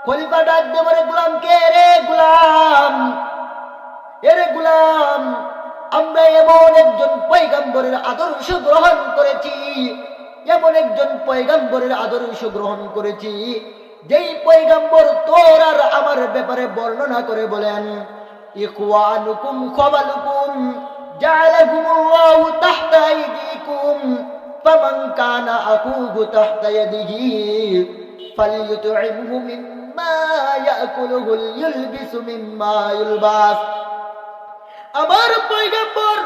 খলিফা ডাক দিয়ে বলে, গোলামকে, রে গোলাম, এরে গোলাম, আমরা এমন একজন পয়গম্বরের আদর্শ গ্রহণ করেছি, এমন একজন পয়গম্বরের আদর্শ গ্রহণ করেছি, যেই পয়গম্বর তোর আর আমার ব্যাপারে বর্ণনা করে বলেন, ইখওয়ানুকুম খাবালুকুম জাআলাকুমুল্লাহু তাহতা আইদিকুম ফামান কানা আখুহু তাহতা ইয়াদিহি ফালইউতইমহু মিম্মা ইয়াকুলুহু ইউলবিসু মিম্মা ইউলবাস। আমার পয়গম্বর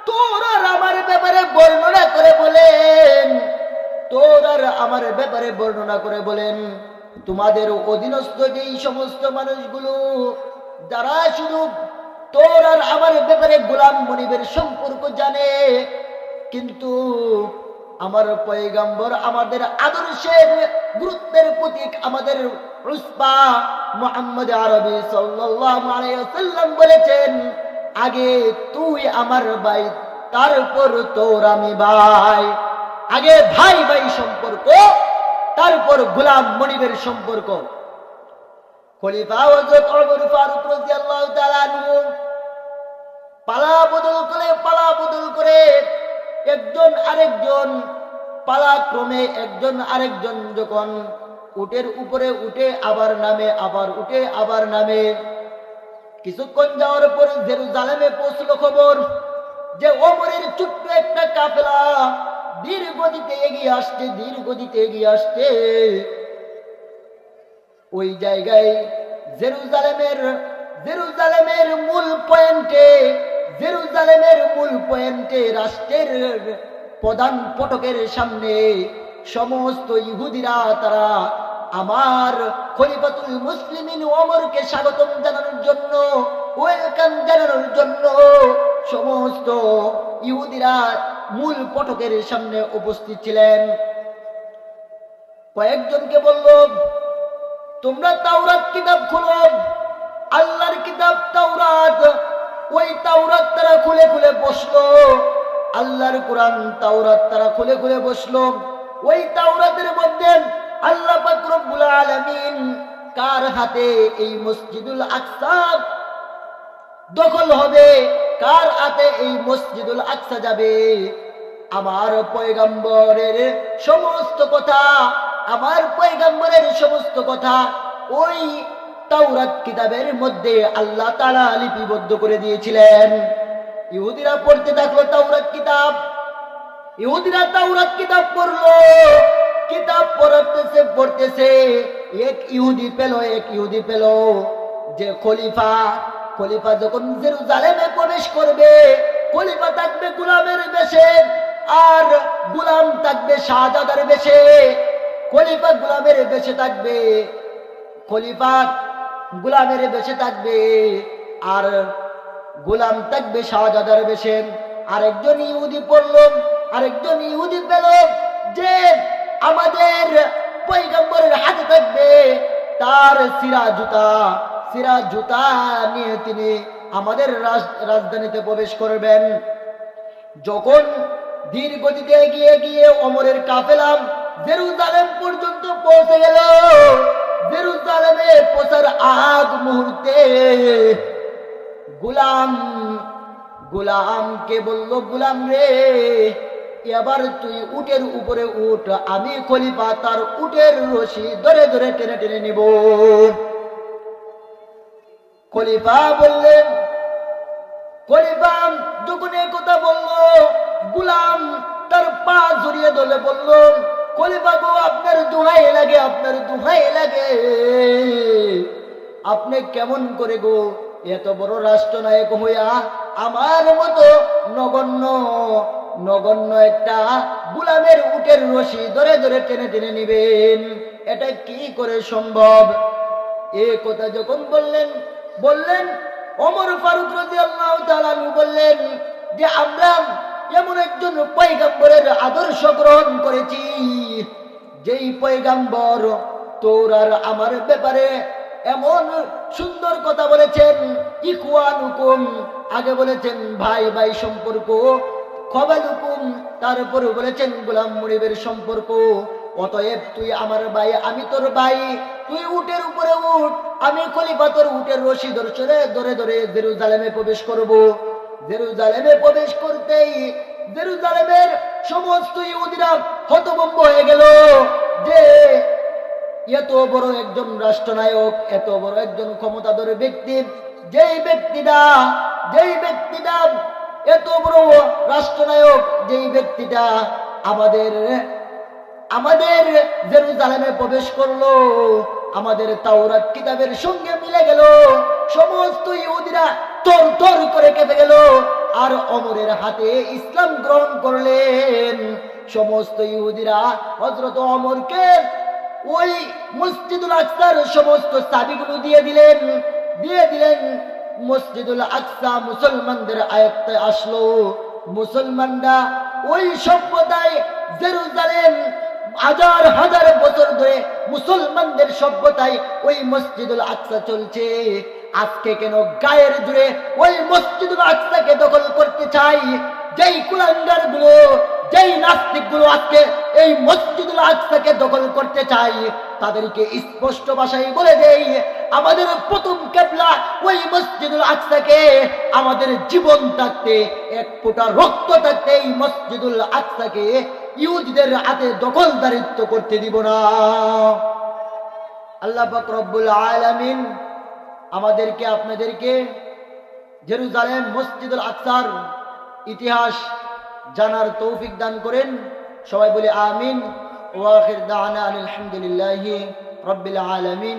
তোর আর আমার ব্যাপারে বর্ণনা করে বলেন, তোর আর আমার ব্যাপারে বর্ণনা করে বলেন, তোমাদের অধীনস্থ যেই সমস্ত মানুষগুলো যারা শুধু তোর আর আমার ব্যাপারে গোলাম মনিবের সম্পর্ক জানে, কিন্তু আমার পয়গম্বর আমাদের আদর্শের গুরুত্বের প্রতীক, আমাদের উসবা মুহাম্মদ আরবি সাল্লাল্লাহু আলাইহি ওয়াসাল্লাম বলেছেন, আগে তুই আমার ভাই, তারপর তোর আমি ভাই। আগে ভাই ভাই সম্পর্ক, তারপর গোলাম মনিবের সম্পর্ক। খলিফা হযরত ওমর ফারুক রাদিয়াল্লাহু তাআলা আনহু পালা বদল করে একজন আরেকজন পালাক্রমে একজন আরেকজন যখন উটের উপরে উঠে আবার নামে, আবার উঠে আবার নামে, কিছুক্ষণ যাওয়ার পর জেরুজালেমে পৌঁছলো খবর যে ওমরের ছোট্ট একটা কাফেলা ধীর গতিতে এগিয়ে আসছে। ওই জায়গায় জেরুজালেমের মূল পয়েন্টে রাষ্ট্রের প্রধান ফটকের সামনে সমস্ত ইহুদিরা তারা আমার খলিফাতুল মুসলিমিন ওমরকে স্বাগতম জানানোর জন্য, ওয়েলকাম জানানোর জন্য সমস্ত ইহুদিরা মূল ফটকের সামনে উপস্থিত ছিলেন। কয়েকজনকে বলল, তোমরা তাওরাত কিতাব খুলো, আল্লাহর কিতাব তাওরাত। ওই তাওরাত তারা খুলে খুলে বসলো, আল্লাহর কোরআন তাওরাত তারা খুলে খুলে বসলো। ওই তাওরাতের মধ্যে আল্লাহ পাক রব্বুল আলামিন কার হাতে এই মসজিদুল আকসা দখল হবে, কার হাতে এই মসজিদুল আকসা যাবে, আমার পয়গম্বরের সমস্ত কথা, আমার পয়গম্বরের সমস্ত কথা ওই তাওরাত কিতাবের মধ্যে আল্লাহ তাআলা লিপিবদ্ধ করে দিয়েছিলেন। ইহুদিরা পড়তে থাকলো তাওরাত কিতাব, ইহুদিরা তাওরাত কিতাব পড়লো, কিতাব পড়তেছে এক ইহুদি পেল যে খলিফা যখন জেরুজালেমে প্রবেশ করবে, খলিফা থাকবে গোলামের বেশে আর গোলাম থাকবে শাহজাদার বেশে। খলিফা গোলামের বেশে থাকবে আর গোলাম থাকবে শাহজাদার বেশে। আরেকজন ইহুদি পেল যে আমাদের পয়গম্বরের হাতে থাকবে তার সিরা জুতা নিয়ে তিনি আমাদের রাজধানীতে প্রবেশ করবেন। যখন ধীর গতিতে এগিয়ে ওমরের কাফেলা জেরুজালেম পর্যন্ত পৌঁছে গেল, জেরুজালেমে পৌঁছার আগ মুহূর্তে গোলামকে বলল, গোলাম রে, এবার তুই উটের উপরে উঠ, আমি খলিফা তার উটের রশি ধরে ধরে টেনে টেনে নিব। খলিফা যখন এই কথা বলল, গোলাম তার পা জড়িয়ে ধরে বলল, খলিফা গো, আপনার দোহাই লাগে, আপনি কেমন করে গো এত বড় রাষ্ট্রনায়ক হইয়া আমার মতো নগণ্য একটা গোলামের উটের রশি ধরে ধরে টেনে টেনে নিবেন, এটা কি করে সম্ভব? এ কথা যখন বললেন ওমর ফারুক রাদিয়াল্লাহু তাআলা বললেন যে আমরা এমন একজন পয়গম্বরের আদর্শ গ্রহণ করেছি, যেই পয়গম্বর তোর আর আমার ব্যাপারে এমন সুন্দর কথা বলেছেন। ইখওয়ানুকুম, আগে বলেছেন ভাই ভাই সম্পর্ক, খাবালুকুম, তারপরে বলেছেন গোলাম মুনিবের সম্পর্ক, অতএব তুই আমার ভাই, আমি তোর ভাই, তুই উটের উপরে উঠ, আমি খলিফা তোর উটের রশি ধরে ধরে ধরে জেরুজালেমে প্রবেশ করব। জেরুজালেমে প্রবেশ করতেই জেরুজালেমের সমস্ত ইহুদিরা হতভম্ব হয়ে গেল যে এত বড় একজন রাষ্ট্রনায়ক, এত বড় একজন ক্ষমতাধর ব্যক্তি, যেই ব্যক্তিটা এত বড় রাষ্ট্রনায়ক, যেই ব্যক্তিটা আমাদের জেরুজালেমে প্রবেশ করলো, আমাদের তাওরাত কিতাবের সঙ্গে মিলে গেল। সমস্ত ইহুদিরা তর তর করে কেঁপে গেল আর ওমরের হাতে ইসলাম গ্রহণ করলেন। সমস্ত ইহুদিরা হযরত ওমরকে ওই মসজিদুল আকসার সমস্ত চাবিগুলো দিয়ে দিলেন। মসজিদুল আকসা মুসলমানদের আয়ত্তে আসলো। মুসলমানরা ওই সভ্যতায়, জেরুজালেম হাজার হাজার বছর ধরে মুসলমানদের সভ্যতায় ওই মসজিদুল আকসা চলছে। আজকে কেন গায়ের জুড়ে ওই মসজিদুল আকসাকে দখল করতে চাই? যেই কুলাঙ্গার গুলো, যেই নাস্তিক গুলো আজকে এই মসজিদুল আকসাকে দখল করতে চাই, তাদেরকে স্পষ্ট ভাষায় বলে দেই, আমাদের প্রথম কিবলা ওই মসজিদুল আকসাকে। আমাদের জীবন থাকতে, এক ফোঁটা রক্ত থাকতে এই মসজিদুল আকসাকে ইহুদিদের হাতে দখলদারিত্ব করতে দিব না। আল্লাহ পাক রব্বুল আলামিন আমাদেরকে, আপনাদেরকে জেরুজালেম মসজিদুল আকসার ইতিহাস জানার তৌফিক দান করেন। সবাই বলে আমিন। ওয়া আখির দাওয়ানা আলহামদুলিল্লাহি রাব্বিল আলামিন।